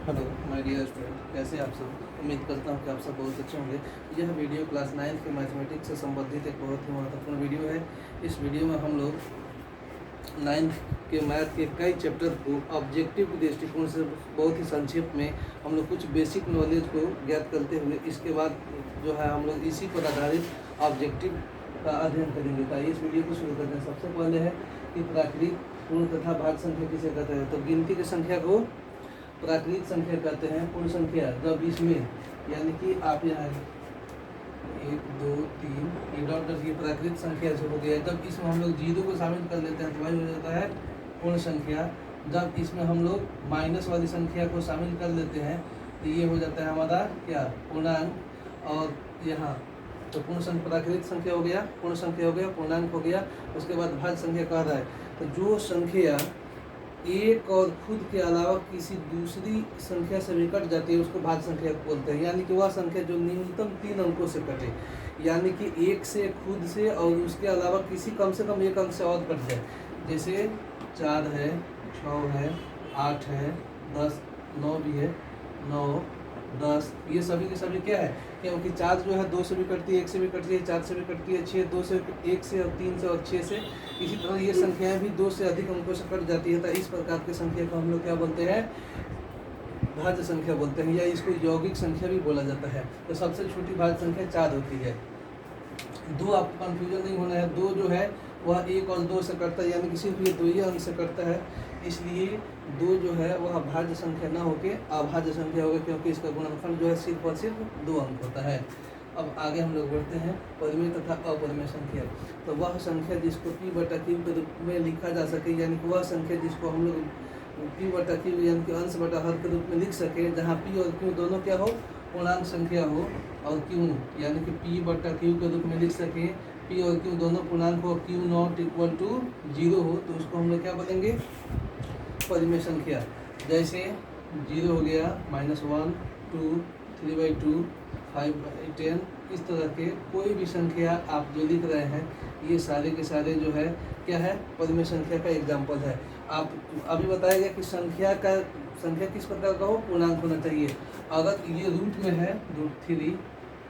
Hello my dear student, कैसे आप सब। उम्मीद करता हूँ कि आप सब बहुत अच्छे होंगे। यह वीडियो क्लास 9 के मैथमेटिक्स से संबंधित एक बहुत ही महत्वपूर्ण वीडियो है। इस वीडियो में हम लोग 9 के मैथ के कई चैप्टर को ऑब्जेक्टिव के दृष्टिकोण से बहुत ही संक्षेप में हम लोग कुछ बेसिक नॉलेज को ज्ञात करते हुए इसके बाद जो है हम लोग इसी पर आधारित ऑब्जेक्टिव का अध्ययन करेंगे। तो इस वीडियो को शुरू करते हैं। सबसे पहले है कि प्राकृतिक पूर्ण तथा भाग संख्या किसे कहते हैं। तो गिनती की संख्या को प्राकृतिक संख्या कहते हैं। पूर्ण संख्या जब इसमें यानी कि आप यहाँ 1 2 3 ये डॉट डॉट ये प्राकृतिक संख्या से हो गया। जब इसमें हम लोग जीरो को शामिल कर लेते हैं तो वही हो जाता है पूर्ण संख्या। जब इसमें हम लोग माइनस वाली संख्या को शामिल कर लेते हैं तो ये हो जाता है हमारा क्या, पूर्णांक। और यहाँ तो पूर्ण संख्या प्राकृतिक संख्या हो गया, पूर्ण संख्या हो गया, पूर्णांक हो गया। उसके बाद भाज्य संख्या कह रहा है तो जो संख्या एक और खुद के अलावा किसी दूसरी संख्या से भी कट जाती है उसको भाज्य संख्या बोलते हैं। यानी कि वह संख्या जो न्यूनतम 3 अंकों से कटे, यानी कि एक से, खुद से और उसके अलावा किसी कम से कम एक अंक से और कट जाए। जैसे 4 है, 6 है, 8 है, 10, 9 भी है, 9, 10, ये सभी के सभी क्या है, क्योंकि 4 जो है 2 से भी कटती है, 1 से भी कटती है, 4 से भी कटती है, 6 2 से, 1 से और 3 से और 6 से। इसी तरह ये संख्याएं भी 2 से अधिक अंकों से कट जाती है। तो इस प्रकार की संख्या को हम लोग क्या बोलते हैं, भाज्य संख्या बोलते हैं, या इसको यौगिक संख्या भी बोला जाता है। तो सबसे छोटी भाज्य संख्या 4 होती है। 2 आपको कंफ्यूजन नहीं होना है, 2 जो है वह 1 और 2 से कटता है, यानी कि सिर्फ ये 2 ही अंक से कटता है। इसलिए 2 जो है वह भाज्य संख्या ना होकर अभाज्य संख्या होगा, क्योंकि इसका गुणनफल जो है सिर्फ और सिर्फ 2 अंक होता है। अब आगे हम लोग बढ़ते हैं परिमेय तथा अपरिमेय संख्या। तो वह संख्या जिसको P/Q के रूप में लिखा जा सके, यानी कि वह संख्या जिसको हम लोग P/Q यानी कि अंश बटा हर के रूप में लिख सके, जहाँ P और Q दोनों क्या हो, पूर्णांक संख्या हो, और Q यानी कि P/Q के रूप में लिख सके, P और Q दोनों पूर्णांक हो, Q नॉट इक्वल टू 0 हो, तो उसको हम लोग क्या बोलेंगे, परिमेय संख्या। जैसे 0 हो गया, -1 2 3/2 5/10, इस तरह के कोई भी संख्या आप जो लिख रहे हैं ये सारे के सारे जो है क्या है, परिमेय संख्या का एग्जाम्पल है। आप अभी बताएगा कि संख्या किस प्रकार का हो, पूर्णांक होना चाहिए। अगर ये रूट में है, √3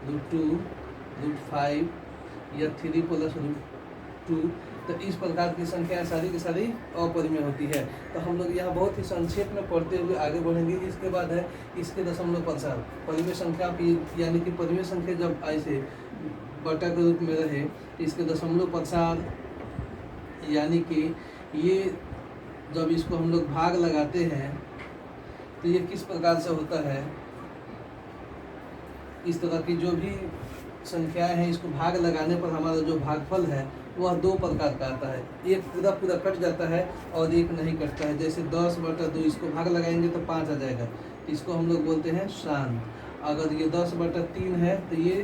√2 √5 या 3 + √2, तो इस प्रकार की संख्या सारी की सारी अपरिमेय होती है। तो हम लोग यहाँ बहुत ही संक्षेप में पढ़ते हुए आगे बढ़ेंगे। इसके बाद है इसके दशमलव प्रसार। परिमेय संख्या यानी कि परिमेय संख्या जब ऐसे बटा के रूप में रहे, इसके दशमलव प्रसार यानी कि ये जब इसको हम लोग भाग लगाते हैं तो ये किस प्रकार से होता है। इस तरह की जो भी संख्याएं हैं इसको भाग लगाने पर हमारा जो भागफल है वह 2 प्रकार का आता है। एक पूरा पूरा कट जाता है और एक नहीं कटता है। जैसे 10/2 इसको भाग लगाएंगे तो 5 आ जाएगा, इसको हम लोग बोलते हैं शांत। अगर ये 10/3 है तो ये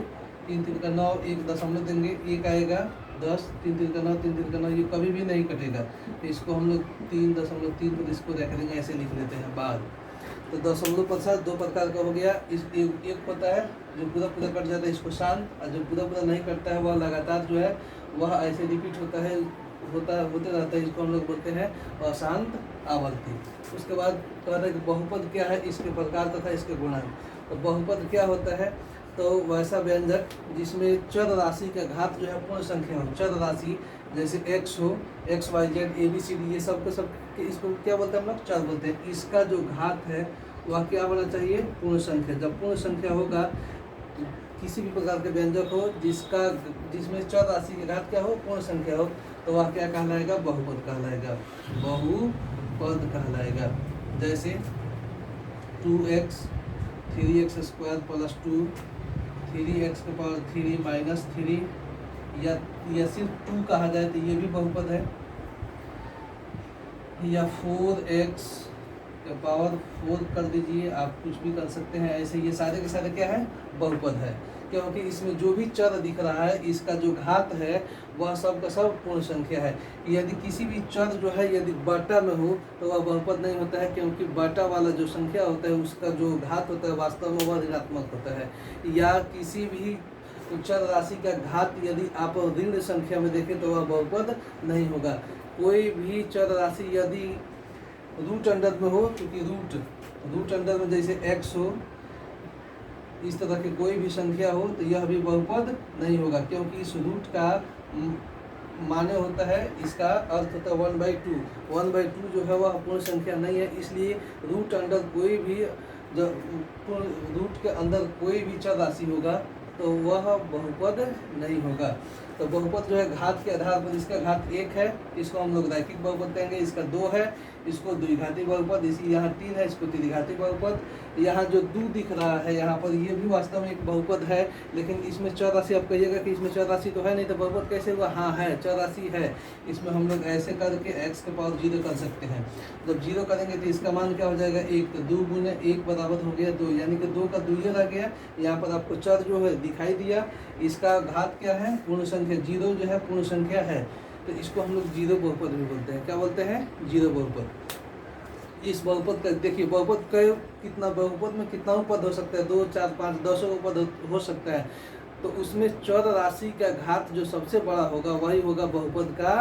3 3 का 9, एक दशमलव देंगे, 1 आएगा, 10 3 3 का 9 3 3 का 9, ये कभी भी नहीं कटेगा। तो इसको हम लोग 3.3 पर इसको रख देंगे, ऐसे लिख लेते हैं बाद। तो दशमलव प्रसार 2 प्रकार का हो गया। इस एक होता है जो पूरा पूरा कट जाता है, इसको शांत, और जो पूरा पूरा नहीं कटता है वह लगातार जो है वह ऐसे रिपीट होते रहता है, इसको हम लोग बोलते हैं अशांत आवर्ती। उसके बाद कहता है कि बहुपद क्या है, इसके प्रकार तथा इसके गुणांक। तो बहुपद क्या होता है, तो वैसा व्यंजक जिसमें चर राशि का घात जो है पूर्ण संख्या हो। चर राशि जैसे x हो, x y z a b c d, ये सब इसको क्या बोलते हैं हम लोग, चर बोलते हैं। इसका जो घात है वह क्या होना चाहिए, पूर्ण संख्या। जब पूर्ण संख्या होगा, किसी भी प्रकार के व्यंजक हो जिसमें चर राशि के घात क्या हो, पूर्ण संख्या हो, तो वह क्या कहलाएगा, बहुपद कहलाएगा, बहुपद कहलाएगा। जैसे 2x 3x² + 2 3x³ -3, या सिर्फ 2 कहा जाए तो ये भी बहुपद है। या 4x⁴ कर दीजिए, आप कुछ भी कर सकते हैं ऐसे। ये सारे के सारे क्या है, बहुपद है, क्योंकि इसमें जो भी चर दिख रहा है इसका जो घात है वह सब का सब पूर्ण संख्या है। यदि किसी भी चर जो है यदि बटा में हो तो वह बहुपद नहीं होता है, क्योंकि बटा वाला जो संख्या होता है उसका जो घात होता है वास्तव में वह ऋणात्मक होता है। या किसी भी चर राशि का घात यदि आप ऋण संख्या में देखें तो वह बहुपद नहीं होगा। कोई भी चर राशि यदि रूट अंडर में हो, क्योंकि रूट अंडर में जैसे x हो, इस तरह की कोई भी संख्या हो तो यह भी बहुपद नहीं होगा, क्योंकि इस रूट का माने होता है, इसका अर्थ होता है 1/2। 1/2 जो है वह पूर्ण संख्या नहीं है, इसलिए रूट अंडर कोई भी रूट के अंदर कोई भी चर राशि होगा तो वह बहुपद नहीं होगा। तो बहुपद जो है घात के आधार पर, इसका घात 1 है, इसको हम लोग रैखिक बहुपद कहेंगे। इसका 2 है, इसको द्विघाती बहुपद। इसी यहाँ 3 है, इसको त्रिघाती बहुपद। यहाँ जो 2 दिख रहा है यहाँ पर, ये भी वास्तव में एक बहुपद है, लेकिन इसमें चर राशि, आप कहिएगा कि इसमें चर राशि तो है नहीं तो बहुपद कैसे हुआ? हाँ है, चर राशि है। इसमें हम लोग ऐसे करके x के पावर 0 कर सकते हैं। जब 0 करेंगे तो इसका मान क्या हो जाएगा? 1। तो 2 गुने 1 बराबर हो गया 2, यानी कि 2 का 2 ये रह गया। यहाँ पर आपको चर जो है दिखाई दिया, इसका घात क्या है? पूर्ण संख्या। 0 जो है पूर्ण संख्या है, तो इसको हम लोग 0 बहुपद भी बोलते हैं। क्या बोलते हैं? 0 बहुपद। इस बहुपद का देखिए, बहुपद का कितना, बहुपद में कितना पद हो सकता है? 2, 4, 5, 10 पद हो सकता है। तो उसमें चर राशि का घात जो सबसे बड़ा होगा वही होगा बहुपद का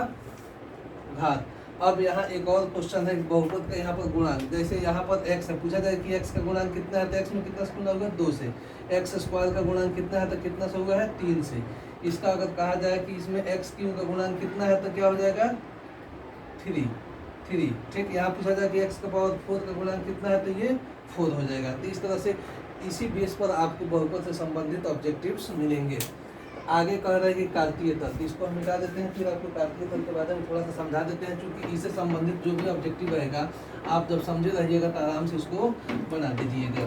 घात। अब यहाँ एक और क्वेश्चन है बहुपद का, यहाँ पर गुणांक। जैसे यहाँ पर x है, पूछा जाए कि x का गुणांक कितना है, तो x में कितना से गुणा होगा? 2 से। x स्क्वायर का गुणांक कितना है, तो कितना से होगा? 3 से। इसका अगर कहा जाए कि इसमें x क्यूब का गुणांक कितना है, तो क्या हो जाएगा? 3। ठीक, यहाँ पूछा जाए कि x का पावर 4 का गुणांक कितना है, तो ये 4 हो जाएगा। तो इस तरह से इसी बेस पर आपको बहुपद से संबंधित ऑब्जेक्टिव्स मिलेंगे। आगे कह रहा है कि कार्तीय तल, इसको हम मिटा देते हैं, फिर आपको कार्तीय तल के बारे में थोड़ा सा समझा देते हैं, क्योंकि इससे संबंधित जो भी ऑब्जेक्टिव रहेगा आप जब समझे रहिएगा तो आराम से इसको बना दीजिएगा।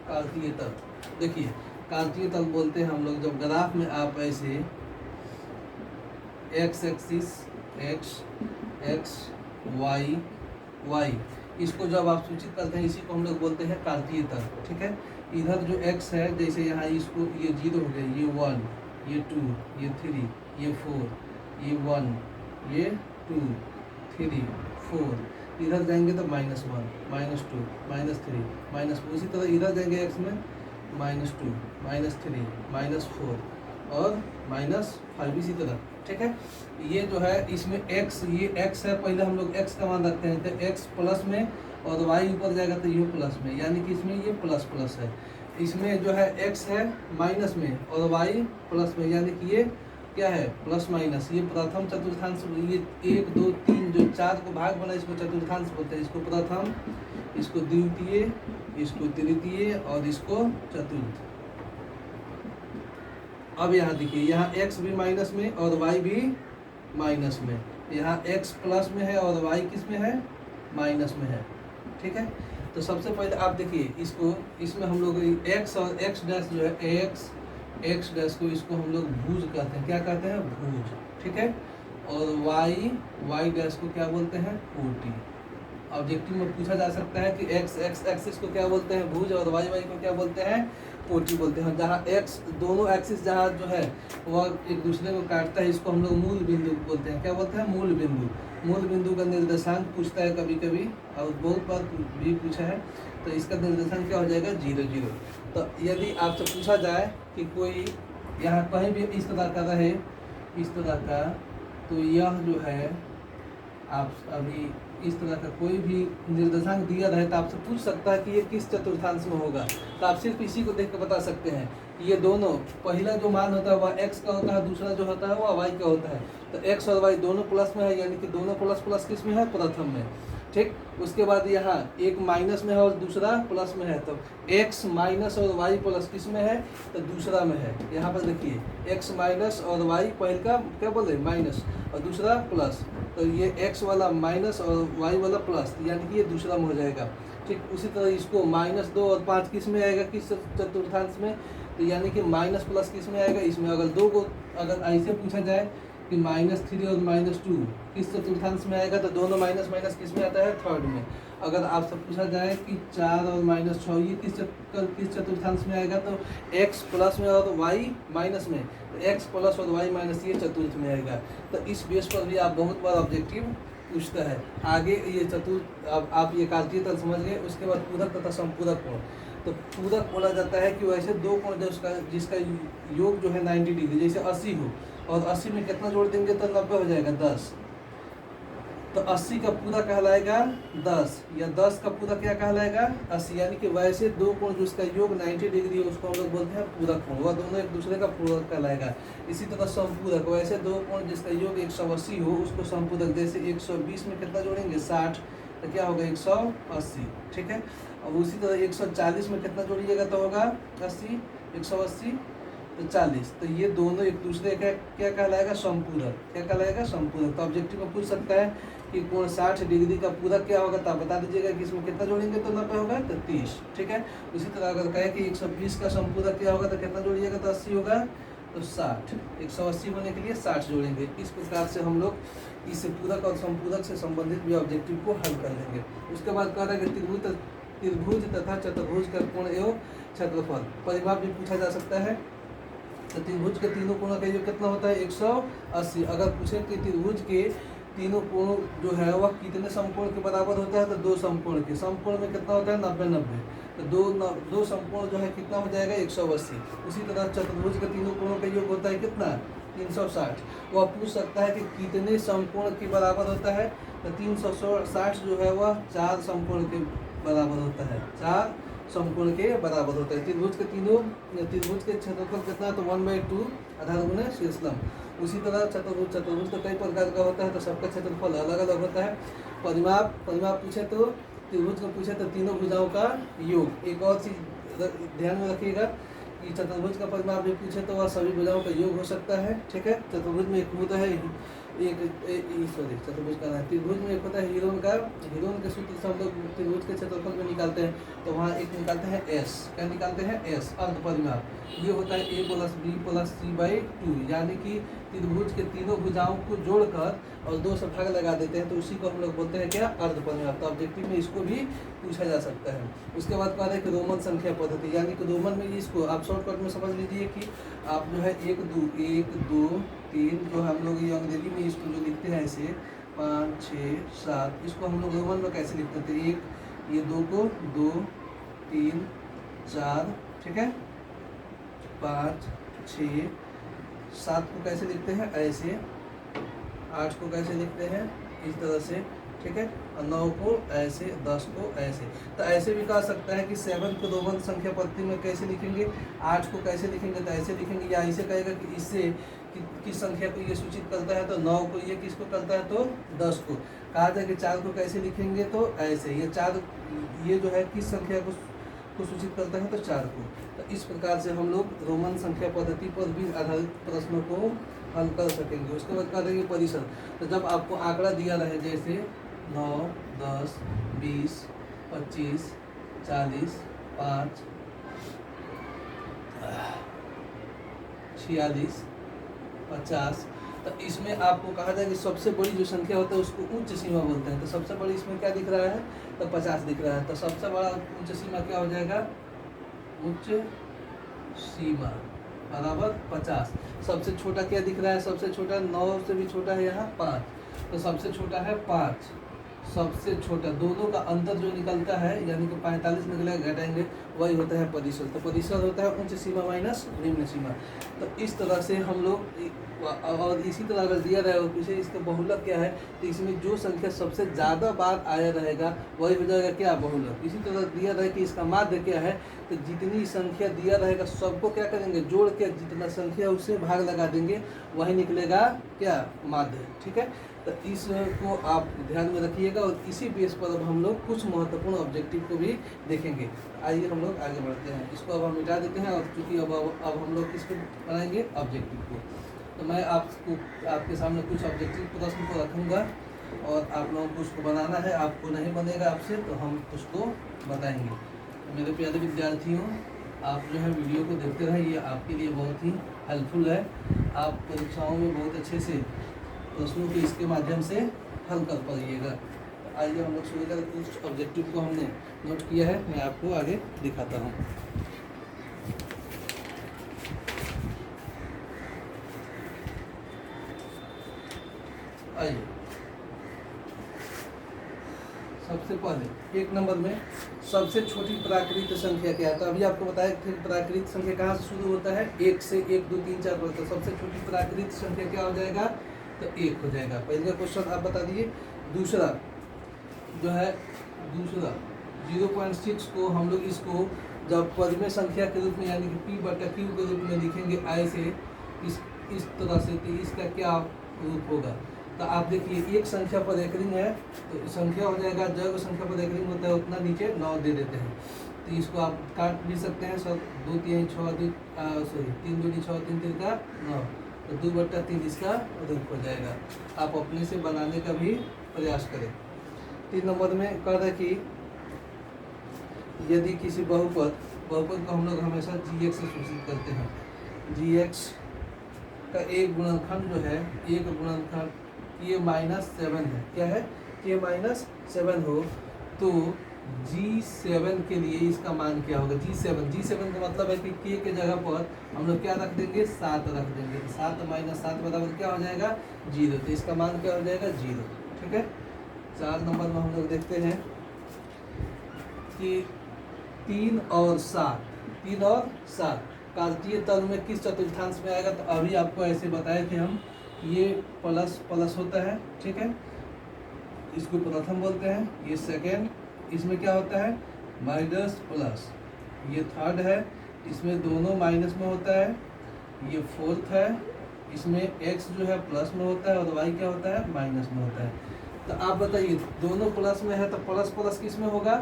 कार्तीय तल, देखिए कार्तीय तल बोलते हैं हम लोग जब ग्राफ में आप ऐसे x एक्सिस x y इसको जब आप सूचित करते हैं, इसी को हम लोग बोलते हैं कार्तीय तल। ठीक है, इधर जो x है, जैसे यहाँ इसको ये 0 हो गया, ये 1, ये 2, ये 3, ये 4, ये 1, ये 2, 3, 4, इधर जाएंगे तो -1, -2, -3, -4। इसी तरह इधर जाएंगे x में -2, -3, -4 और -5 इसी तरह। ठीक है, ये जो है इसमें x, ये x है, पहले हम लोग x का मान रखते हैं, तो x प्लस में और y ऊपर जाएगा तो ये प्लस में, यानी कि इसमें ये प्लस है। इसमें जो है x है माइनस में और y प्लस में, यानी कि ये क्या है? Plus minus. ये प्रथम चतुर्थांश, ये 1, 2, 3 जो 4 को भाग बना, इसको चतुर्थांश बोलते हैं। इसको प्रथम, इसको द्वितीय, इसको तृतीय और इसको चतुर्थ। अब यहाँ देखिए, यहाँ x भी माइनस में और y भी माइनस में। यहाँ x प्लस में है और y किस में है? माइनस में है। ठीक है, तो सबसे पहले आप देखिए इसको, इसमें हम लोग x और x डैश जो है, x डैश को इसको हम लोग भुज कहते हैं। क्या कहते हैं? भुज। ठीक है, और y डैश को क्या बोलते हैं? कोटि। ऑब्जेक्टिव में पूछा जा सकता है कि x एक्सिस को क्या बोलते हैं? भुज, और y को क्या बोलते हैं? कोटि बोलते हैं। जहाँ x दोनों एक्सिस जहाँ जो है वह एक दूसरे को काटता है, इसको हम लोग मूल बिंदु बोलते हैं। क्या बोलते हैं? मूल बिंदु। मूल बिंदु का निर्देशांक पूछता है कभी कभी, और बहुत बार भी पूछा है, तो इसका निर्देशांक क्या हो जाएगा? 0, 0। तो यदि आपसे पूछा जाए कि कोई यहाँ कहीं भी इस तरह का रहे, इस तरह का, तो यह जो है आप अभी इस तरह का कोई भी निर्देशांक दिया रहे तो आपसे पूछ सकता है कि ये किस चतुर्थांश में होगा। तो आप सिर्फ इसी को देख कर बता सकते हैं कि ये दोनों, पहला जो मान होता है वह x का होता है, दूसरा जो होता है वह y का होता है। तो x और y दोनों प्लस में है, यानी कि दोनों प्लस किस में है? प्रथम में। ठीक, उसके बाद यहाँ एक माइनस में है और दूसरा प्लस में है, तो x माइनस और y प्लस किस में है? तो दूसरा में है। यहाँ पर देखिए x माइनस और y, पहले का क्या बोल रहे? माइनस, और दूसरा प्लस, तो ये x वाला माइनस और y वाला प्लस, यानी कि ये दूसरा में हो जाएगा। ठीक, उसी तरह इसको -2 और 5 किस में आएगा? किस चतुर्थांश में? तो यानी कि माइनस प्लस किस में आएगा? इसमें। अगर 2 को अगर ऐसे पूछा जाए कि -3 और -2 किस चतुर्थांश में आएगा, तो दोनों माइनस माइनस किस में आता है? थर्ड में। अगर आपसे पूछा जाए कि 4 और -6 ये किस चतुर्थांश में आएगा, तो x प्लस में और y माइनस में, तो x प्लस और y माइनस ये चतुर्थ में आएगा। तो इस बेस पर भी आप बहुत बार ऑब्जेक्टिव पूछता है। आगे ये चतुर्थ, अब आप ये कार्तीय तल समझ गए। उसके बाद पूरक तथा संपूरक कोण। तो पूरक बोला जाता है कि वैसे दो कोण जिसका योग जो है 90 डिग्री, जैसे 80 हो और 80 में कितना जोड़ देंगे तो 90 हो जाएगा, 10। तो 80 का पूरा कहलाएगा 10, या 10 का पूरा क्या कहलाएगा 80। यानी कि वैसे दो कोण जिसका योग 90 डिग्री है उसको हम लोग बोलते हैं पूरक कोण, वह दोनों एक दूसरे का पूरक कहलाएगा। इसी तरह समपूरक, वैसे दो कोण जिसका योग 180 हो उसको समपूरक, जैसे 120 में कितना जोड़ेंगे 60, तो क्या होगा 180, ठीक है। अब उसी तरह 140 में कितना जोड़िएगा तो होगा 80, 180 तो 40, तो ये दोनों एक दूसरे का क्या कहलाएगा समपूरक, क्या कहलाएगा समपूरक। तो ऑब्जेक्टिव में पूछ सकता है कि कोण 60 डिग्री का पूरक क्या होगा, तो आप बता दीजिएगा कि इसमें कितना जोड़ेंगे तो 90 होगा तो 30, ठीक है। उसी तरह अगर कहें कि 120 का समपूरक क्या होगा तो कितना जोड़िएगा तो 80 होगा तो 60, 180 होने के लिए 60 जोड़ेंगे। इस प्रकार से हम लोग इस पूरक और समपूरक से संबंधित भी ऑब्जेक्टिव को हल कर लेंगे। उसके बाद कह रहा है कि त्रिभुज तथा चतुर्भुज का कोण एवं क्षेत्रफल परिमाप भी पूछा जा सकता है। तो त्रिभुज के तीनों कोणों का योग कितना होता है 180। अगर पूछे कि त्रिभुज के तीनों कोण जो है वह कितने समकोण के बराबर होता है, तो दो समकोण के, समकोण में कितना होता है 90-90, तो दो समकोण जो है कितना हो जाएगा 180। उसी तरह चतुर्भुज के तीनों कोणों का योग होता है कितना 360। वह पूछ सकता है कि कितने समकोण के बराबर होता है, तो 360 जो है वह 4 समकोण के बराबर होता है, 4 समकोण के बराबर होता है। त्रिभुज के क्षेत्रफल कितना, तो 1/2 आधार गुना शीर्षलंब। उसी तरह चतुर्भुज तो कई प्रकार का होता है, तो सबका क्षेत्रफल अलग अलग होता है। परिमाप पूछे तो त्रिभुज को पूछे तो तीनों भुजाओं का योग। एक और चीज ध्यान में रखिएगा कि चतुर्भुज का परिमाप भी पूछे तो वह सभी भुजाओं का योग हो सकता है, ठीक है। चतुर्भुज में एक होता है चतुर्भुज का त्रिभुज में एक होता है हिरोन के सूत्र से हम लोग त्रिभुज के क्षेत्रफल में निकालते हैं, तो वहाँ एक निकालते हैं एस, क्या निकालते हैं एस, अर्ध परिमाप। ये होता है a + b + c/2, यानी कि त्रिभुज के तीनों भुजाओं को जोड़कर और 2 से भाग लगा देते हैं, तो उसी को हम लोग बोलते हैं क्या अर्ध परिमाप। तो ऑब्जेक्टिव में इसको भी पूछा जा सकता है। उसके बाद कह रहे हैं कि रोमन संख्या पद्धति, यानी कि रोमन में इसको आप शॉर्टकट में समझ लीजिए कि आप जो है 1 2 3 जो हम लोग ये अंग्रेजी में इसको जो लिखते हैं ऐसे 5 6 7, इसको हम लोग रोमन में कैसे लिखते थे, एक ये 2 को 2 3 4, ठीक है, 5 6 7 को कैसे लिखते हैं ऐसे, 8 को कैसे लिखते हैं इस तरह से, ठीक है, और 9 को ऐसे, 10 को ऐसे। तो ऐसे भी कह सकता है कि 7 को रोमन संख्या पद्धति में कैसे लिखेंगे, 8 को कैसे लिखेंगे तो ऐसे लिखेंगे, या ऐसे कहेगा कि इससे किस संख्या को ये सूचित करता है, तो 9 को, ये किसको करता है तो 10 को। कहा जाए कि 4 को कैसे लिखेंगे तो ऐसे, ये 4 ये जो है किस संख्या को सूचित करता है तो 4 को। तो इस प्रकार से हम लोग रोमन संख्या पद्धति पर भी आधारित प्रश्नों को हल कर सकेंगे। उसके बाद कह देंगे परिसर, तो जब आपको आंकड़ा दिया रहे जैसे 9 10 20 25 40 5 46 50, तो इसमें आपको कहा जाए कि सबसे बड़ी जो संख्या होता है उसको उच्च सीमा बोलते हैं। तो सबसे बड़ी इसमें क्या दिख रहा है तो 50 दिख रहा है, तो सबसे बड़ा उच्च सीमा क्या हो जाएगा उच्च सीमा बराबर 50। सबसे छोटा क्या दिख रहा है, सबसे छोटा 9 से भी छोटा है यहाँ 5, तो सबसे छोटा है 5, सबसे छोटा, दोनों का अंतर जो निकलता है यानी कि 45 निकलेगा, घटाएंगे, वही होता है परिसर। तो परिसर होता है उच्च सीमा माइनस निम्न सीमा। तो इस तरह से हम लोग, और इसी तरह अगर दिया रहा है पीछे इसका बहुलक क्या है, तो इसमें जो संख्या सबसे ज़्यादा बार आया रहेगा वही हो जाएगा क्या बहुलक। इसी तरह दिया रहे कि इसका माध्य क्या है, तो जितनी संख्या दिया रहेगा सबको क्या करेंगे जोड़ के जितना संख्या उससे भाग लगा देंगे वही निकलेगा क्या माध्य, ठीक है। तो इसको आप ध्यान में रखिएगा और इसी बेस पर अब हम लोग कुछ महत्वपूर्ण ऑब्जेक्टिव को भी देखेंगे। आइए हम लोग आगे बढ़ते हैं, इसको अब हम मिटा देते हैं और चूँकि अब हम लोग किसको बनाएंगे ऑब्जेक्टिव को। तो मैं आपके सामने कुछ ऑब्जेक्टिव प्रश्न को रखूँगा और आप लोगों को उसको बनाना है, आपको नहीं बनेगा आपसे तो हम उसको बताएंगे। तो मेरे प्यारे विद्यार्थियों, आप जो है वीडियो को देखते रहें, ये आपके लिए बहुत ही हेल्पफुल है। आप परीक्षाओं में बहुत अच्छे से प्रश्नों को इसके माध्यम से हल कर पाइएगा। तो आइए हम लोग शुरू करें। कुछ ऑब्जेक्टिव को हमने नोट किया है, मैं आपको आगे दिखाता हूँ। आइए सबसे पहले 1 नंबर में सबसे छोटी प्राकृत संख्या क्या है। तो अभी आपको बताया कि प्राकृत संख्या कहाँ से शुरू होता है, 1 से 1 2 3 4 सबसे छोटी प्राकृत संख्या क्या हो जाएगा तो 1 हो जाएगा। पहले का क्वेश्चन आप बता दिए दूसरा जो है, दूसरा 0.6 को हम लोग इसको जब परिमेय संख्या के रूप में यानी कि P/Q के रूप में लिखेंगे ऐसे इस तरह से, तो इसका क्या रूप होगा। तो आप देखिए एक संख्या पर एक रिंग है, तो संख्या हो जाएगा, जब संख्या पर एक रिंग होता है उतना नीचे 9 दे देते हैं। तो इसको आप काट भी सकते हैं सब, 2 3 6 3 2 6 3 3 का 9, तो 2/3 इसका रूप हो जाएगा। आप अपने से बनाने का भी प्रयास करें। 3 नंबर में कह रहा है कि यदि किसी बहुपद को हम लोग हमेशा GX से सूचित करते हैं, GX का एक गुणनखंड जो है, एक गुणनखंड K-7 है, क्या है, K-7 हो, तो G7 के लिए इसका मान क्या होगा, G7 का मतलब है कि K के जगह पर हम लोग क्या रख देंगे, 7 रख देंगे, तो 7 - 7 बराबर क्या हो जाएगा, 0, तो इसका मान क्या हो जाएगा, 0। ठीक है। 4 नंबर में हम लोग देखते हैं कि 3 और 7 कार्तीय तल में किस चतुर्थांश में आएगा। तो अभी आपको ऐसे बताए थे हम, ये प्लस प्लस होता है, ठीक है, इसको प्रथम बोलते हैं, ये सेकेंड, इसमें क्या होता है, माइनस प्लस, ये थर्ड है, इसमें दोनों माइनस में होता है, ये फोर्थ है, इसमें x जो है प्लस में होता है और y क्या होता है, माइनस में होता है। तो आप बताइए, दोनों प्लस में है तो प्लस प्लस किस में होगा,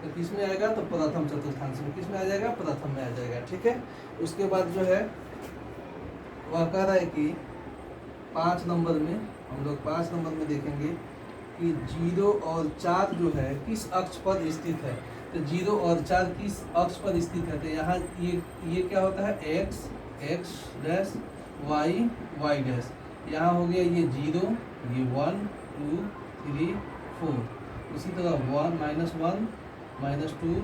तो किस में आएगा, तो प्रथम चतुर्थांश में, किस में आ जाएगा, प्रथम में आ जाएगा। ठीक है। उसके बाद जो है वह कह रहा है कि 5 नंबर में हम लोग 5 नंबर में देखेंगे कि 0 और 4 जो है किस अक्ष पर स्थित है। तो 0 और 4 किस अक्ष पर स्थित है, तो यहाँ ये क्या होता है, x डैश y डैश, यहाँ हो गया ये 0, ये 1 2 3 4, उसी तरह 1 -1 -2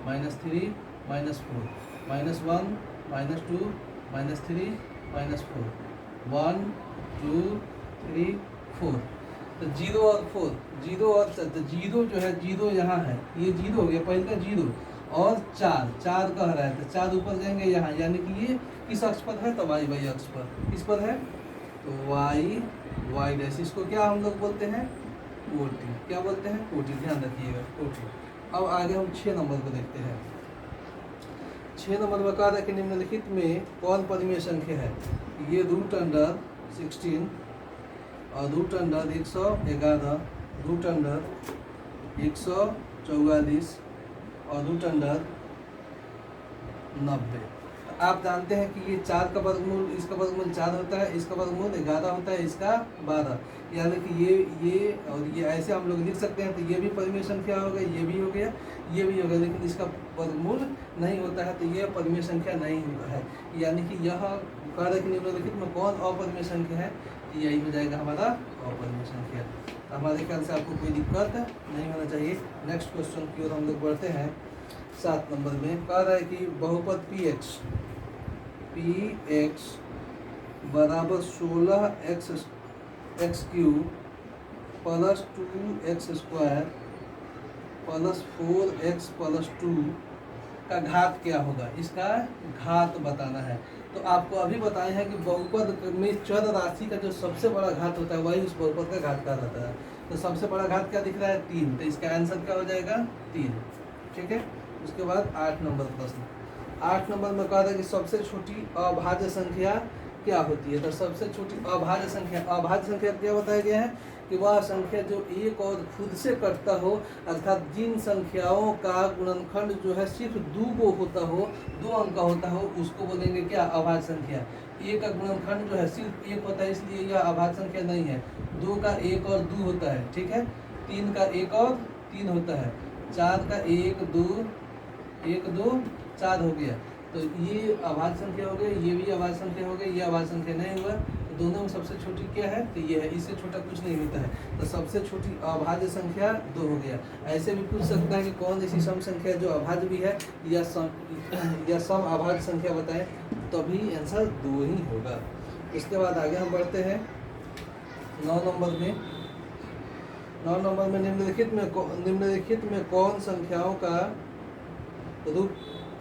-3 -4 -1 -2 -3 -4 1 2 3 4, तो 0 और 4, 0 और 4, तो 0 जो है, 0 यहाँ है, ये 0 हो गया पहले का 0, और 4 कह रहा है, तो 4 ऊपर जाएंगे यहाँ, यानी कि ये किस अक्ष पर है, तो y अक्ष पर, किस पर है, तो y डैश, इसको क्या हम लोग बोलते हैं, कोटि, क्या बोलते हैं, कोटि, ध्यान रखिएगा, कोटि। अब आगे हम 6 नंबर को देखते हैं। 6 नंबर में कहा था कि निम्नलिखित में कौन परिमेय संख्या है। ये √16 और √111, √144 और √90। आप जानते हैं कि ये 4 का वर्गमूल, इसका वर्गमूल 4 होता है, इसका वर्गमूल 11 होता है, इसका 12, यानी कि ये और ये ऐसे हम लोग लिख सकते हैं। तो ये भी परिमेय संख्या हो गया, ये भी हो गया, ये भी हो गया, लेकिन इसका वर्गमूल नहीं होता है, तो ये परिमेय संख्या नहीं है। यानी कि यह कार्य के निम्नलिखित में कौन अपरिमेय संख्या है, यही हो जाएगा हमारा अपरिमेय संख्या। हमारे ख्याल से आपको कोई दिक्कत नहीं होना चाहिए। नेक्स्ट क्वेश्चन की ओर हम लोग बढ़ते हैं। 7 नंबर में कह रहा है कि बहुपद px बराबर 16x³ plus 2x² plus 4x plus 2 का घात क्या होगा, इसका घात बताना है। तो आपको अभी बताए हैं कि बहुपद में चर राशि का जो सबसे बड़ा घात होता है वही उस बहुपद का घात का रहता है। तो सबसे बड़ा घात क्या दिख रहा है, 3, तो इसका आंसर क्या हो जाएगा, 3। ठीक है। उसके बाद 8 नंबर प्रश्न। 8 नंबर में कहा था कि सबसे छोटी अभाज्य संख्या क्या होती है। तो सबसे छोटी अभाज्य संख्या क्या बताया गया है कि वह संख्या जो एक और खुद से कटता हो, अर्थात जिन संख्याओं का गुणनखंड जो है सिर्फ 2 को होता हो, 2 अंक का होता हो, उसको बोलेंगे क्या, अभाज्य संख्या। एक का गुणनखंड जो है सिर्फ 1 होता है, इसलिए यह अभाज्य संख्या नहीं है। 2 का 1 और 2 होता है, ठीक है। 3 का 1 और 3 होता है। 4 का 1 2 4 हो गया, तो ये अभाज्य संख्या हो गई, ये भी अभाज्य संख्या हो गई, ये अभाज्य संख्या नहीं हुआ। तो दोनों में सबसे छोटी क्या है, तो ये है, इससे छोटा कुछ नहीं होता है। तो सबसे छोटी अभाज्य संख्या 2 हो गया। ऐसे भी पूछ सकता है कि कौन ऐसी सम संख्या जो अभाज्य भी है या सम अभाज्य संख्या बताएं, तभी आंसर 2 ही होगा। इसके बाद आगे हम बढ़ते हैं 9 नंबर में। 9 नंबर में निम्नलिखित में कौन संख्याओं का रूप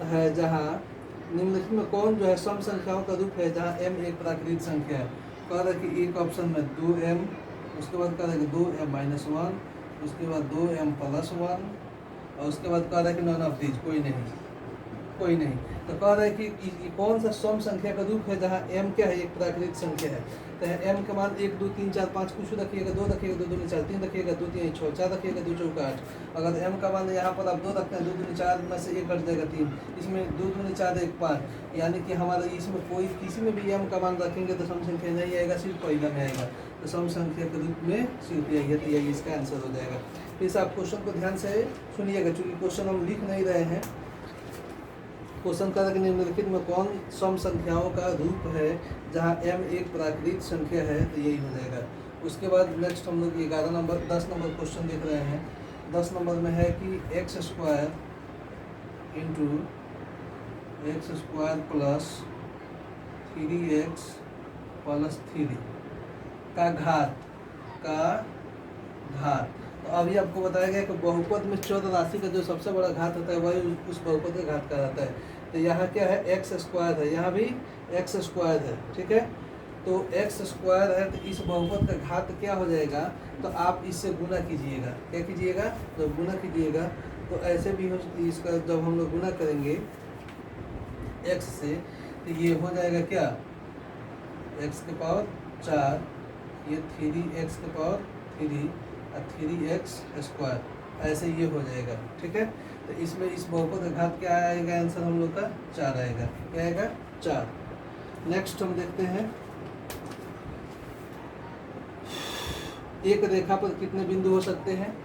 है जहाँ निम्नलिखित में कौन जो है सम संख्याओं का रूप है जहाँ m एक प्राकृतिक संख्या है। कह रहा है कि एक ऑप्शन में 2m, उसके बाद कह रहा है कि 2m-1, उसके बाद 2m+1, और उसके बाद कह रहा है कि नॉन ऑफ दीज, कोई नहीं। तो कह रहा है कि ये कौन सा सम संख्या का रूप है जहाँ m क्या है, एक प्राकृतिक संख्या है। तो m का मान 1 2 3 4 5 कुछ रखिएगा, 2 रखिएगा, 2 दूनी 4, 3 रखिएगा, 2 3 6, 4 रखिएगा, 2 चौका 8। अगर m का मान यहाँ पर आप 2 रखते हैं, 2 दूनी 4 में से 1 हट जाएगा 3, इसमें 2 दूनी 4 1 5, यानी कि हमारा इसमें कोई किसी में भी m का मान रखेंगे तो सम संख्या नहीं आएगा, सिर्फ पहला में आएगा। तो सम संख्या के रूप में सिर्फ यही है, तो यही इसका आंसर हो जाएगा। इस आप क्वेश्चन को ध्यान से सुनिएगा, चूँकि क्वेश्चन हम लिख नहीं रहे हैं। क्वेश्चन का निम्नलिखित में कौन सम संख्याओं का रूप है जहाँ m एक प्राकृतिक संख्या है, तो यही हो जाएगा। उसके बाद नेक्स्ट हम लोग 10 नंबर क्वेश्चन देख रहे हैं। 10 नंबर में है कि x² into x² plus 3x plus 3 का घात। तो अभी आपको बताया गया कि बहुपद में चर राशि का जो सबसे बड़ा घात होता है वही उस बहुपद का घात कहलाता है। तो यहाँ क्या है, x² है, यहाँ भी x² है, ठीक है। तो x² है, तो इस बहुपद का घात क्या हो जाएगा, तो आप इससे गुना कीजिएगा। क्या कीजिएगा, तो गुना कीजिएगा। तो ऐसे भी हो, इसका जब हम लोग गुना करेंगे x से, तो ये हो जाएगा क्या, x के पावर 4, ये 3x के पावर 3 और 3x², ऐसे ये हो जाएगा, ठीक है। तो इसमें इस बहुपद का घात क्या आएगा, आंसर हम लोग का 4 आएगा। क्या आएगा, 4। नेक्स्ट हम देखते हैं, एक रेखा पर कितने बिंदु हो सकते हैं।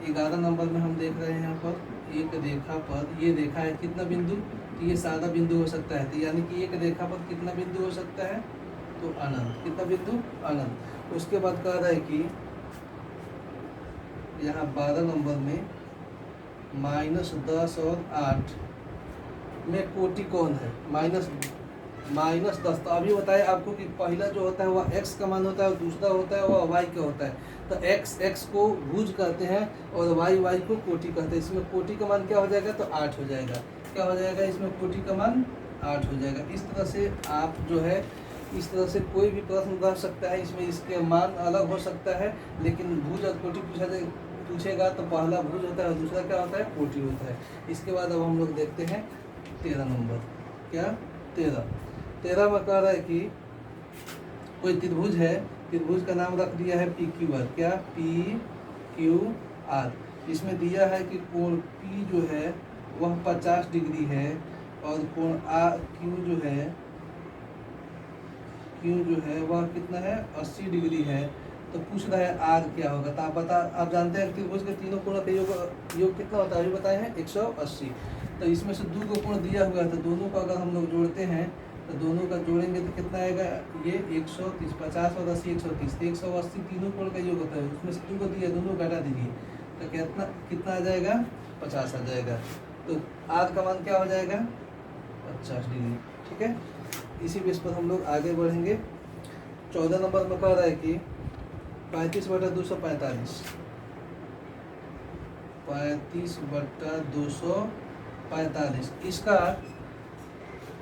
11 नंबर में हम देख रहे हैं यहाँ पर, एक रेखा पर, ये रेखा है कितना बिंदु, तो ये सादा बिंदु हो सकता है। तो यानी कि एक रेखा पर कितना बिंदु हो सकता है, तो अनंत। कितना बिंदु, अनंत। उसके बाद कह रहा है कि यहाँ 12 नंबर में -10 और 8 में कोटि कौन है, -10। तो अभी बताया आपको कि पहला जो होता है वह x का मान होता है और दूसरा होता है वह y का होता है। तो x को भुज कहते हैं और y को कोटि कहते हैं। इसमें कोटि का मान क्या हो जाएगा, तो 8 हो जाएगा। क्या हो जाएगा, इसमें कोटि का मान 8 हो जाएगा। इस तरह से आप जो है, इस तरह से कोई भी प्रश्न रह सकता है, इसमें इसके मान अलग हो सकता है, लेकिन भुज और कोटि पूछेगा तो पहला भुज होता है और दूसरा क्या होता है, कोटि होता है। इसके बाद अब हम लोग देखते हैं 13 नंबर। क्या, 13 में कह रहा है कि कोई त्रिभुज है, त्रिभुज का नाम रख दिया है PQR। क्या, PQR। इसमें दिया है कि कोण P जो है वह 50 डिग्री है और कोण Q जो है वह कितना है, 80 डिग्री है। तो पूछ रहा है आर क्या होगा। तो आप जानते हैं त्रिभुज के तीनों कोणों का योग कितना होता है, अभी बताए हैं 180। तो इसमें से 2 को कोण दिया हुआ है, तो दोनों को अगर हम लोग जोड़ते हैं तो दोनों का जोड़ेंगे तो कितना आएगा, ये 130, 50 और 80 130, 180 तीनों कोण का योग होता है। उसमें से 2 को दिया, दोनों घटा दीजिए तो कितना आ जाएगा, 50 आ जाएगा। तो आर का मान क्या हो जाएगा, 50 डिग्री, ठीक है। इसी बेस पर हम लोग आगे बढ़ेंगे। 14 नंबर में कह रहा है कि 35/245, 35/245 इसका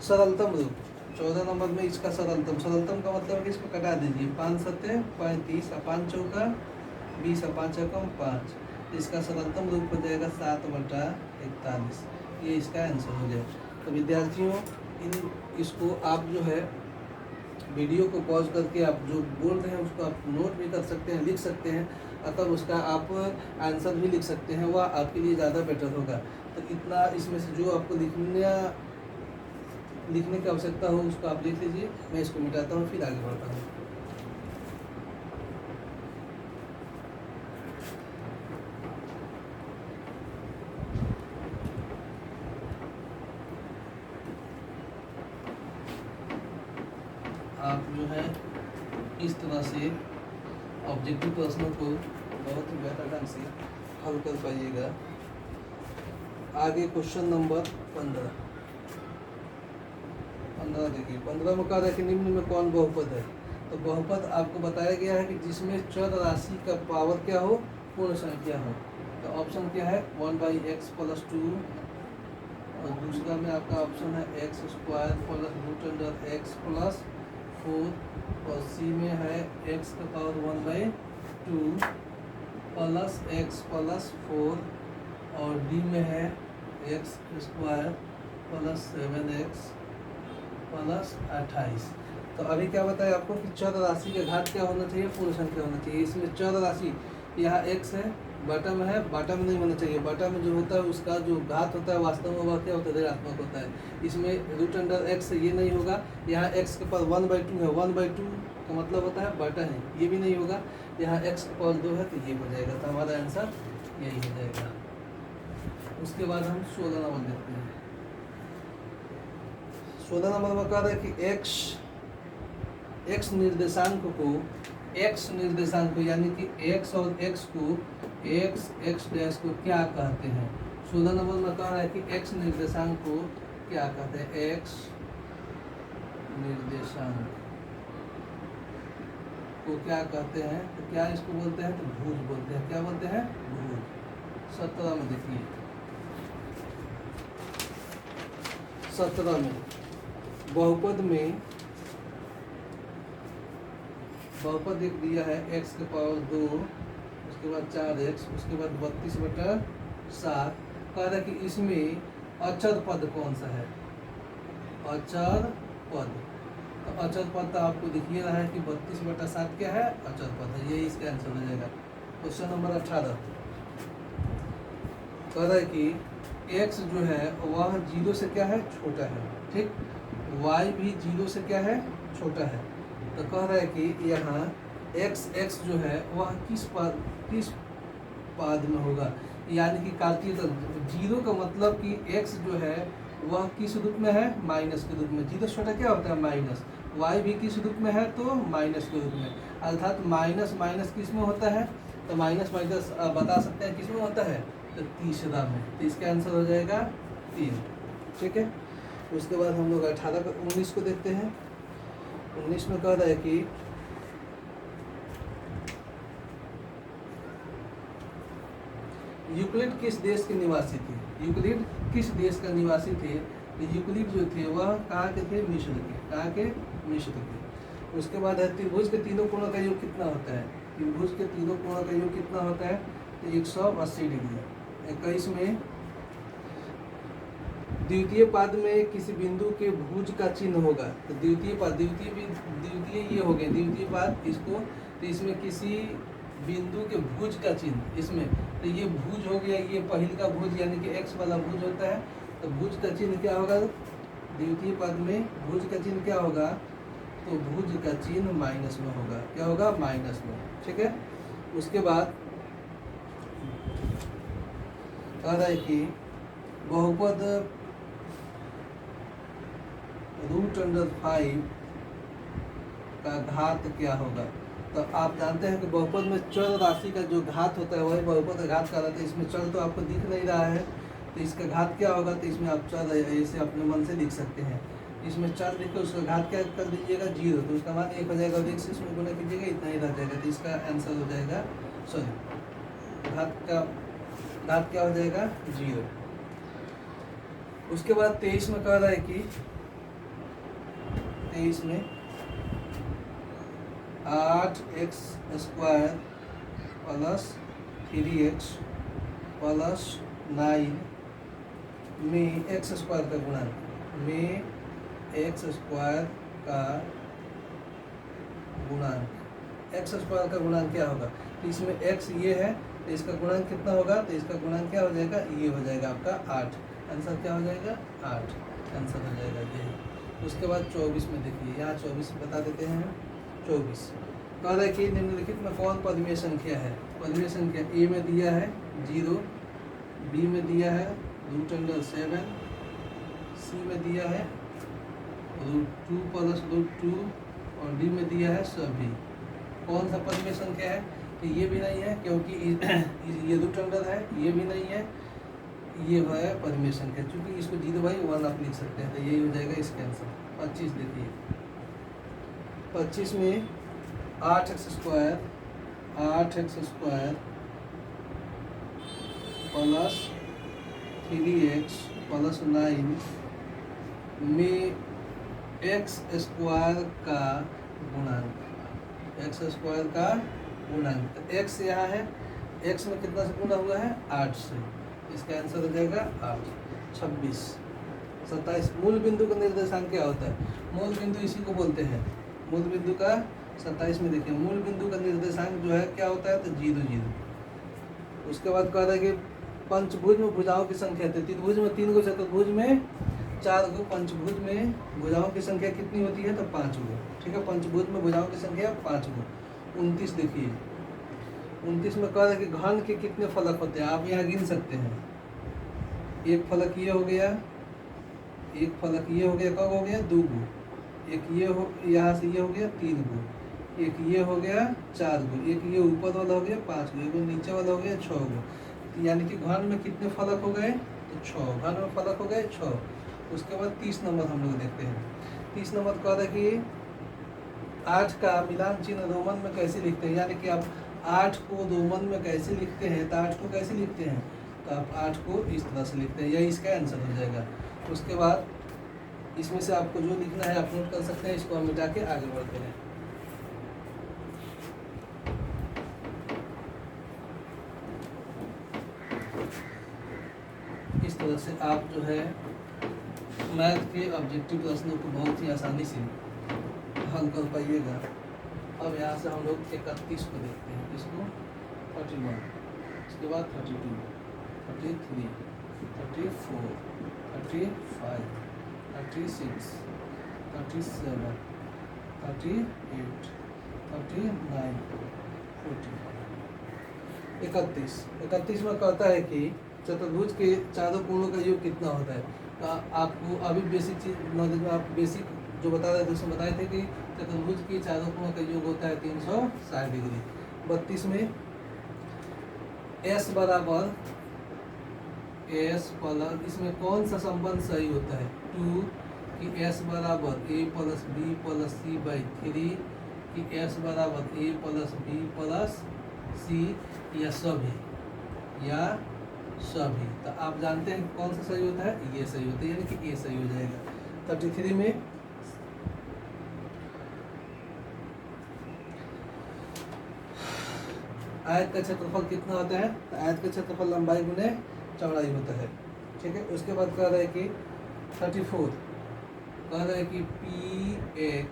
सरलतम रूप। 14 नंबर में इसका सरलतम का मतलब है कि इसको कटा दीजिए, 5 7 35 और 5 चौका 20 और 5 एकम 5। इसका सरलतम रूप हो जाएगा 7/41। ये इसका आंसर हो जाएगा। तो विद्यार्थियों, इसको आप जो है वीडियो को पॉज करके आप जो बोल रहे हैं उसको आप नोट भी कर सकते हैं, लिख सकते हैं, अगर उसका आप आंसर भी लिख सकते हैं, वह आपके लिए ज़्यादा बेटर होगा। तो इतना इसमें से जो आपको लिखने की आवश्यकता हो उसको आप लिख लीजिए। मैं इसको मिटाता हूँ, फिर आगे बढ़ता हूँ। आप जो है इस तरह से ऑब्जेक्टिव प्रश्नों को बहुत ही बेहतर ढंग से हल कर पाइएगा। आगे क्वेश्चन नंबर 15 देखिए। 15 में कह रहा है कि निम्न में कौन बहुपद है। तो बहुपद आपको बताया गया है कि जिसमें चर राशि का पावर क्या हो, पूर्ण संख्या हो। तो ऑप्शन क्या है, 1/x + 2, और दूसरा में आपका ऑप्शन है x² + x + 4, और सी में है x का पावर 1/2। 2 प्लस एक्स प्लस 4 और डी में है x square plus 7x plus 28। तो अभी क्या बताया आपको कि चर राशि का घात क्या होना चाहिए, पूर्ण संख्या होना चाहिए। इसमें चर राशि यहाँ x है, बटा में है, बटा में नहीं होना चाहिए। बटा में जो होता है उसका जो घात होता है वास्तव में वह क्या होता है, ऋणात्मक होता है। इसमें रूट अंडर x ये नहीं होगा। यहाँ x के पास 1/2 है, 1/2 का मतलब होता है बटा है, ये भी नहीं होगा। यहाँ x के पास 2 है तो ये हो जाएगा। तो हमारा आंसर यही हो जाएगा। उसके बाद हम 16 नंबर देखते हैं। 16 नंबर में कह रहा है कि x निर्देशांक को यानी कि x और x को x डैश को क्या कहते हैं। 16 नंबर में कह रहा है कि x निर्देशांक को क्या कहते हैं। x निर्देशांक को क्या कहते हैं, तो क्या इसको बोलते हैं, तो भुज बोलते हैं। क्या बोलते हैं, भुज। 17 में देखिए, 17 में बहुपद एक दिया है x के पावर 2, उसके बाद 4x, उसके बाद 32/7। कह रहा है कि इसमें अचर पद कौन सा है, अचर पद। तो अचर पद तो आपको दिखिए रहा है कि 32/7 क्या है, अचर पद है। यही इसका आंसर हो जाएगा। क्वेश्चन नंबर 18 कह रहा है कि x जो है वह 0 से क्या है, छोटा है, ठीक। y भी 0 से क्या है, छोटा है। तो कह रहा है कि यहाँ x जो है वह किस पाद में होगा, यानी कि काटिए। तो 0 का मतलब कि x जो है वह किस रूप में है, माइनस के रूप में। 0 छोटा क्या होता है, माइनस। y भी किस रूप में है, तो माइनस के रूप में। अर्थात माइनस माइनस किस में होता है, तो माइनस माइनस बता सकते हैं किस में होता है, तो तीसरा में। तो इसका आंसर हो जाएगा 3, ठीक है। उसके बाद हम लोग 19 को देखते हैं। 19 में कह रहा है कि यूक्लिड किस देश के निवासी थे। यूक्लिड किस देश का निवासी थे, तो यूक्लिड जो थे वह कहाँ के थे, मिस्र के। कहाँ के, मिस्र के। उसके बाद है त्रिभुज के तीनों कोणों का योग कितना होता है। त्रिभुज के तीनों कोणों का योग कितना होता है, तो 180 डिग्री। 21 में द्वितीय पाद में किसी बिंदु के भुज का चिन्ह होगा। तो द्वितीय पाद, द्वितीय ये हो गया द्वितीय पाद इसको। तो इसमें किसी बिंदु के भुज का चिन्ह, इसमें तो ये भुज हो गया, ये पहले का भुज यानी कि x वाला भुज होता है। तो भुज का चिन्ह क्या होगा, द्वितीय पद में भुज का चिन्ह क्या होगा, तो भुज का चिन्ह माइनस में होगा। क्या होगा, माइनस में, ठीक है। उसके बाद कह रहा है कि बहुपद √5 का घात क्या होगा। तो आप जानते हैं कि बहुपद में चर राशि का जो घात होता है वही बहुपद का घात कहलाता है। इसमें चर तो आपको दिख नहीं रहा है, तो इसका घात क्या होगा, तो इसमें आप चर ऐसे अपने मन से लिख सकते हैं। इसमें चर लिख कर उसका घात क्या कर दीजिएगा, 0। तो उसका मान 1 हो जाएगा और 1 से इसमें गुणा कीजिएगा, इतना ही रह जाएगा। तो इसका आंसर हो जाएगा, घात क्या हो जाएगा, 0। उसके बाद 23 में कह रहा है कि 23 में 8x² प्लस 3x प्लस 9 में x² का गुणन, में x² का गुणांक, x² का गुणांक क्या होगा। तो इसमें x ये है, तो इसका गुणांक कितना होगा, तो इसका गुणांक क्या हो जाएगा, ये हो जाएगा आपका 8। आंसर क्या हो जाएगा, 8 आंसर हो जाएगा ये। उसके बाद 24 में देखिए, यहाँ 24 बता देते हैं। 24 कह रहा है कि निम्नलिखित में कौन पदवीय संख्या है। पदवीय संख्या ए में दिया है 0, बी में दिया है √7, सी में दिया है √2 प्लस √2 और डी में दिया है सभी। कौन सा पदवीय संख्या है, तो ये भी नहीं है क्योंकि ये √, है, ये भी नहीं है, ये है पदवीय संख्या। चूंकि इसको 0/1 आप लिख सकते हैं, तो यही हो जाएगा इसका आंसर। 25 देखिए, 25 में 8x² प्लस 3x प्लस 9 में x² का गुणांक, x² का गुना में, तो x यहाँ है, x में कितना से गुना हुआ है 8 से, इसका आंसर हो जाएगा 8। 26 27 मूल बिंदु का निर्देशांक क्या होता है? मूल बिंदु इसी को बोलते हैं, मूल बिंदु का 27 में देखिए मूल बिंदु का निर्देशांक जो है क्या होता है, तो 0 0। उसके बाद कह रहा है कि पंचभुज में भुजाओं की संख्या, त्रिभुज में 3 गो, चतुर्भुज में 4 गो, पंचभुज में भुजाओं की संख्या कितनी होती है, तो 5 गो। ठीक है, पंचभुज में भुजाओं की संख्या 5 गो। 29 देखिए, 29 में कह रहा है कि घन के कितने फलक होते हैं, आप यहाँ गिन सकते हैं। एक फलक ये हो गया, एक फलक ये हो गया, कब हो गया 2 गो, एक ये हो, यहाँ से ये हो गया 3 गो, एक ये हो गया 4 गो, एक ये ऊपर वाला हो गया 5 गो, एक नीचे वाला हो गया 6 गो। यानी कि घन में कितने फलक हो गए, तो 6, घन में फलक हो गए 6। उसके बाद 30 नंबर हम लोग देखते हैं। 30 नंबर कह रहा है कि 8 का मिलान चिन्ह रोमन में कैसे लिखते हैं, यानी कि आप 8 को रोमन में कैसे लिखते हैं, तो 8 को कैसे लिखते हैं, तो आप 8 को इस तरह से लिखते हैं, यही इसका आंसर हो जाएगा। उसके बाद इसमें से आपको जो लिखना है आप नोट कर सकते हैं, इसको हम मिटा के आगे बढ़ते हैं। इस तरह से आप जो है मैथ के ऑब्जेक्टिव प्रश्नों को बहुत ही आसानी से हल कर पाइएगा। अब यहाँ से हम लोग 31 को देखते हैं, इसको 31, इसके बाद 32, 33, 34, 35, 36, 37, 38, 39, 40, 31 में कहता है कि चतुर्भुज के चारों कोणों का योग कितना होता है। तो आपको अभी बेसिक चीज नॉलेज में आप बेसिक जो बता रहे थे उसमें बताए थे कि चतुर्भुज के चारों कोणों का योग होता है 360 डिग्री। 32 में s बराबर s प्लस, इसमें कौन सा संबंध सही होता है, 2 कि s बराबर a plus b plus c by 3, कि s बराबर a plus b plus c, या सभी, या सभी। तो आप जानते हैं कौन सा सही होता है, ये सही होता है, यानी कि ये सही हो जाएगा। 33 में आयत का क्षेत्रफल कितना होता है, तो आयत का क्षेत्रफल लंबाई गुने चौड़ाई होता है। ठीक है, उसके बाद कह रहा है कि 34 कह रहा है कि px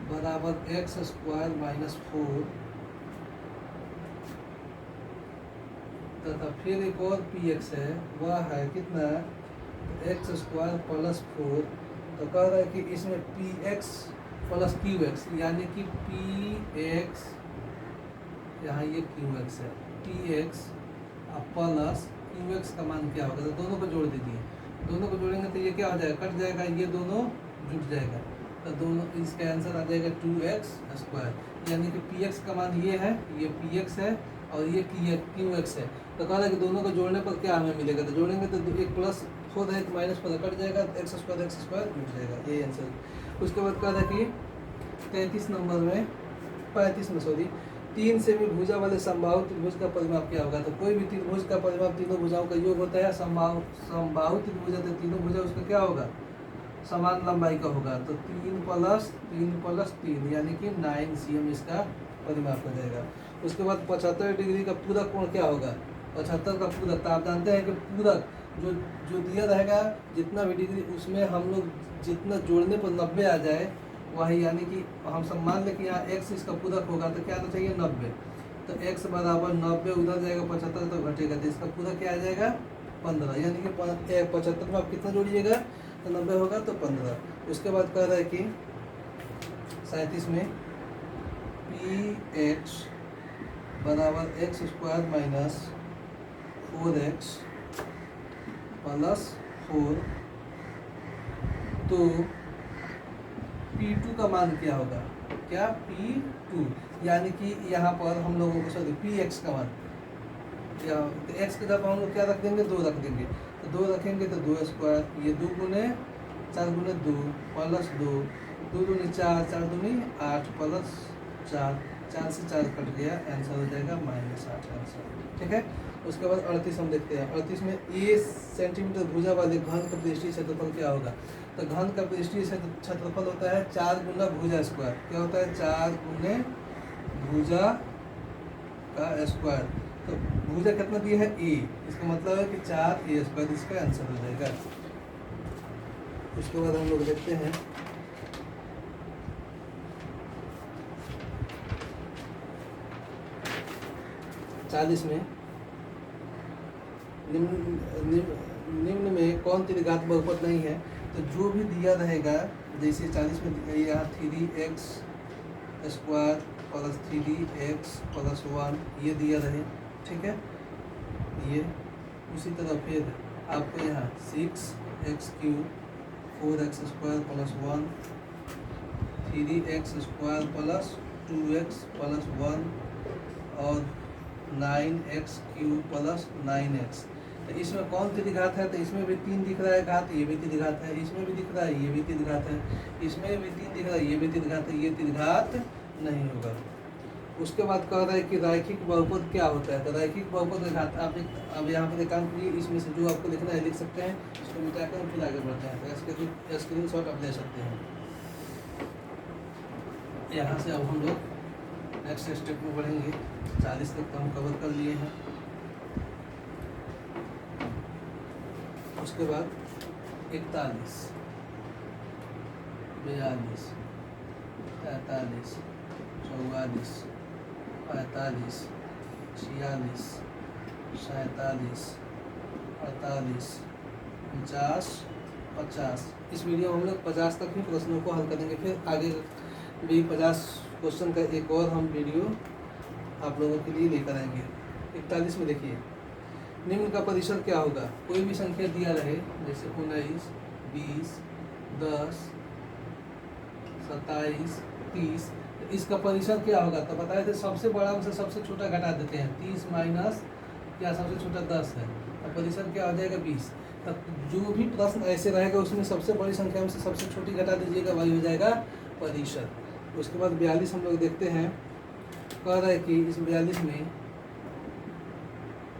बराबर x स्क्वायर माइनस 4 तथा फिर एक और px है, वह है कितना, x स्क्वायर प्लस 4। तो कह रहा है कि इसमें px प्लस qx, यानी कि px, यहाँ ये qx है, px प्लस qx का मान क्या होगा, तो दोनों को जोड़ दीजिए, दोनों को जोड़ेंगे तो ये क्या हो जाएगा, कट जाएगा, ये दोनों जुट जाएगा, तो दोनों, इसका आंसर आ जाएगा 2x स्क्वायर, यानी कि px का मान ये है, ये px है और ये qx है। तो कहा था कि दोनों को जोड़ने पर क्या हमें मिलेगा, तो जोड़ेंगे तो एक प्लस 4 है, माइनस 4 कट जाएगा, x स्क्वायर जुट जाएगा, ये आंसर। उसके बाद कहा था कि 35 में सॉरी 3 सेमी भुजा वाले समबाहु त्रिभुज का परिमाप क्या होगा। तो कोई भी त्रिभुज का परिमाप तीनों भुजाओं का योग होता है। समबाहु त्रिभुज है तो तीनों भुजा उसका क्या होगा, समान लंबाई का होगा। तो 3 प्लस 3 यानी कि 9 cm इसका परिमाप हो जाएगा। उसके बाद 75 डिग्री का पूरक कोण क्या होगा, 75 का पूरक। तो आप जानते हैं कि पूरक जो दिया रहेगा जितना भी डिग्री, उसमें हम लोग जितना जोड़ने पर 90 आ जाए वही, यानी कि हम सब मान लें कि यहाँ x इसका पूरक होगा तो क्या आना चाहिए 90। तो x बराबर 90 उधर जाएगा 75 तो घटेगा, तो इसका पूरक क्या आ जाएगा 15, यानी कि 75 में आप कितना जोड़िएगा तो 90 होगा तो 15। उसके बाद कह रहा है कि 37 में px बराबर x square minus 4x plus 4, तो P2 का मान क्या होगा, क्या P2, यानी कि यहाँ पर हम लोगों को सॉरी Px का मान, या तो x की जगह हम लोग क्या रख देंगे 2 रख देंगे, तो 2 रखेंगे तो 2 स्क्वायर, ये 2 गुने 4 गुने 2 प्लस 2, 2 दूनी 4, 4 दूनी 8 प्लस 4, 4 से 4 कट गया, आंसर हो जाएगा -8 आंसर। ठीक है, उसके बाद 38 हम देखते हैं। 38 में a सेंटीमीटर भुजा वाले घन का पृष्ठीय क्षेत्रफल क्या होगा। तो घन का पृष्ठीय क्षेत्रफल होता है 4 गुना भुजा स्क्वायर, क्या होता है 4 गुने भुजा का स्क्वायर। तो भुजा कितना दिया है ए, इसका मतलब है कि 4a² इसका आंसर हो जाएगा। उसके बाद हम लोग देखते हैं 40 में निम्न में कौन त्रिघात बहुपद नहीं है। तो जो भी दिया रहेगा, जैसे 40 में यहाँ 3x² + 3x + 1 ये दिया रहे, ठीक है। ये उसी तरह फिर आपको यहाँ 6x³ 4x² + 1 3x² + 2x + 1 और 9x³ + 9x। तो इसमें कौन त्रिघात है। तो इसमें भी 3 दिख रहा है घात, ये भी त्रिघात है। इसमें भी दिख रहा है, ये भी त्रिघात है। इसमें भी 3 दिख रहा है, ये भी त्रिघात है। ये त्रिघात नहीं होगा। उसके बाद कह रहा है कि रैखिक बहुपद क्या होता है। तो रैखिक बहुपद का घात आप अब यहाँ पर काम करिए, इसमें से जो आपको लिखना है लिख सकते हैं, इसको मिटाकर फिर आगे बढ़ते हैं। तो स्क्रीन शॉट आप ले सकते हैं। यहाँ से अब हम लोग नेक्स्ट स्टेप में बढ़ेंगे। 40 तक तो हम कवर कर लिए हैं। उसके बाद 41 42 43 44 45 46 47 48 49 50। इस वीडियो में हम लोग 50 तक ही प्रश्नों को हल करेंगे। फिर आगे भी 50 क्वेश्चन का एक और हम वीडियो आप लोगों के लिए लेकर आएंगे। 41 में देखिए, निम्न का परिसर क्या होगा। कोई भी संख्या दिया रहे, जैसे 19 20 10 27 30, तो इसका परिसर क्या होगा। तो बताए थे सबसे बड़ा में से सबसे छोटा घटा देते हैं। 30 माइनस क्या सबसे छोटा 10 है, तो परिसर क्या हो जाएगा 20। तब जो भी प्रश्न ऐसे रहेगा उसमें सबसे बड़ी संख्या में से सबसे छोटी घटा दीजिएगा, वही हो जाएगा परिसर। उसके बाद 42 हम लोग देखते हैं। कह रहा है कि इस 42 में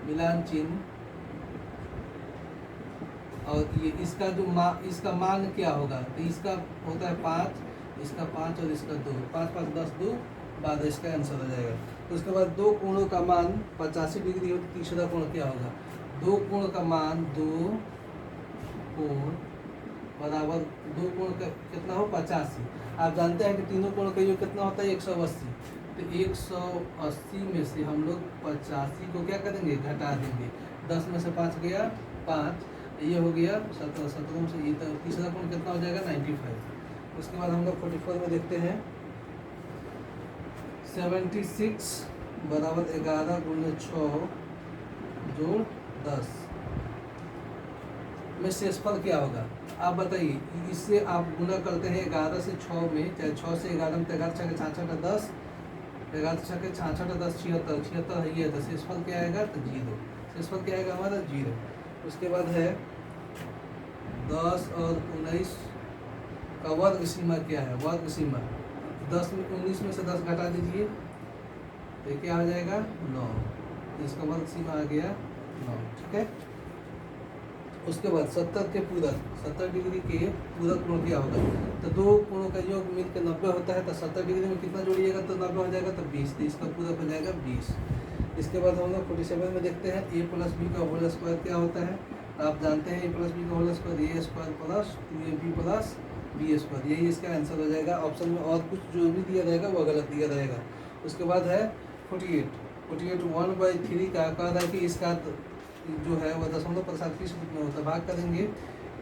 मिलान चिन्ह और ये इसका जो इसका मान क्या होगा। तो इसका होता है 5, इसका 5 और इसका 2, 5 5 10 2 12, इसका आंसर हो जाएगा। तो उसके बाद दो कोणों का मान 85 डिग्री हो, तो तीसरा कोण क्या होगा। दो कोण का मान 2 कोण बराबर 2 कोण का कितना हो 85। आप जानते हैं कि तीनों कोण का योग कितना होता है 180। तो 180 में से हम लोग 85 को क्या करेंगे घटा देंगे। 10 में से 5 गया 5, ये हो गया 17, 17 से ये, तो तीसरा कोण कितना हो जाएगा 95। उसके बाद हम लोग 44 में देखते हैं। 76 बराबर 11 × 6 जोड़ 10 में शेषफल क्या होगा। आप बताइए, इससे आप गुना करते हैं 11 से 6 में, चाहे 6 से 11 में, 11 6 66 10, 11 6 66 10 76, 76 है ये, तो शेषफल क्या आएगा तो 0। शेषफल क्या आएगा हमारा 0। उसके बाद है 10 और 19 का वर्ग सीमा क्या है। वर्ग सीमा 10 में 19 में से 10 घटा दीजिए, तो क्या हो जाएगा 9। इसका वर्ग सीमा आ गया 9, ठीक है। उसके बाद 70 के पूरक, 70 डिग्री के पूरक कोण क्या होगा। तो दो कोणों का योग मिलकर 90 होता है। तो 70 डिग्री में कितना जोड़िएगा तो 90 हो जाएगा, तो 20। तो इसका पूरक हो जाएगा 20। इसके बाद हम लोग 47 में देखते हैं। a + b का होल स्क्वायर क्या होता है। तो आप जानते हैं a + b का whole square a² + 2ab + b², यही इसका आंसर हो जाएगा। ऑप्शन में और कुछ जो भी दिया रहेगा वो गलत दिया रहेगा। उसके बाद है 48 1/3 का कह रहा है कि इसका जो है वह 0.35 रूप में होता है। भाग करेंगे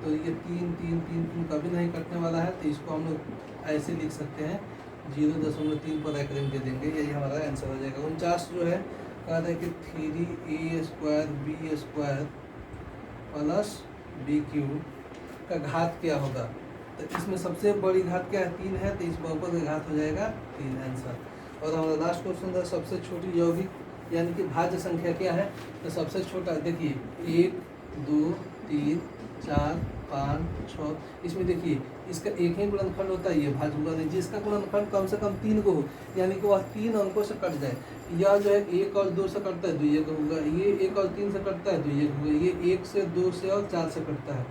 तो ये 3 3 3 3 कभी नहीं कटने वाला है। तो इसको हम लोग ऐसे लिख सकते हैं 0.3 पर रैंक दे देंगे, यही हमारा आंसर हो जाएगा। 49 जो है कहा था कि 3a² b² + b³ का घात क्या होगा। तो इसमें सबसे बड़ी घात क्या है 3 है, तो इस बहुपद का घात हो जाएगा 3 आंसर। और हमारा लास्ट क्वेश्चन था सबसे छोटी यौगिक यानी कि भाज्य संख्या क्या है। तो सबसे छोटा देखिए 1 2 3 4 5 6, इसमें देखिए इसका एक ही गुणनफल होता है, ये भाज्य गुणन, जिसका गुणनफल कम से कम 3 को हो, यानी कि वह 3 अंकों से कट जाए। या जो है 1 और 2 से कटता है 2 1 होगा, ये 1 और 3 से कटता है 2 1 होगा, ये 1 से 2 से और 4 से कटता है।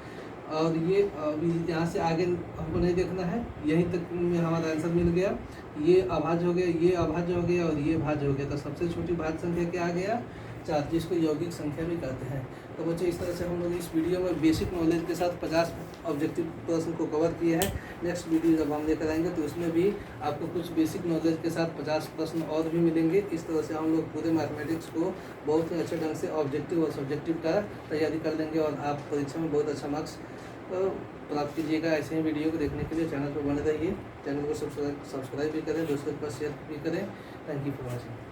और ये अभी यहाँ से आगे हमको नहीं देखना है, यहीं तक में हमारा आंसर मिल गया। ये अभाज्य हो गया, ये अभाज्य हो गया और ये भाज्य हो गया। तो सबसे छोटी भाज्य संख्या क्या आ गया? 4, जिसको यौगिक संख्या भी कहते हैं। तो बच्चों इस तरह से हम लोग इस वीडियो में बेसिक नॉलेज के साथ 50 ऑब्जेक्टिव प्रश्न को कवर किए हैं। नेक्स्ट वीडियो जब हम लेकर आएंगे तो उसमें भी आपको कुछ बेसिक नॉलेज के साथ 50 प्रश्न और भी मिलेंगे। इस तरह से हम लोग पूरे मैथमेटिक्स को बहुत ही अच्छे ढंग से ऑब्जेक्टिव और सब्जेक्टिव का तैयारी कर लेंगे और आप परीक्षा में बहुत अच्छा मार्क्स प्राप्त कीजिएगा। ऐसे ही वीडियो को देखने के लिए चैनल पर बने रहिए। चैनल को सब्सक्राइब भी करें, दोस्तों के पास शेयर भी करें। Thank you for watching.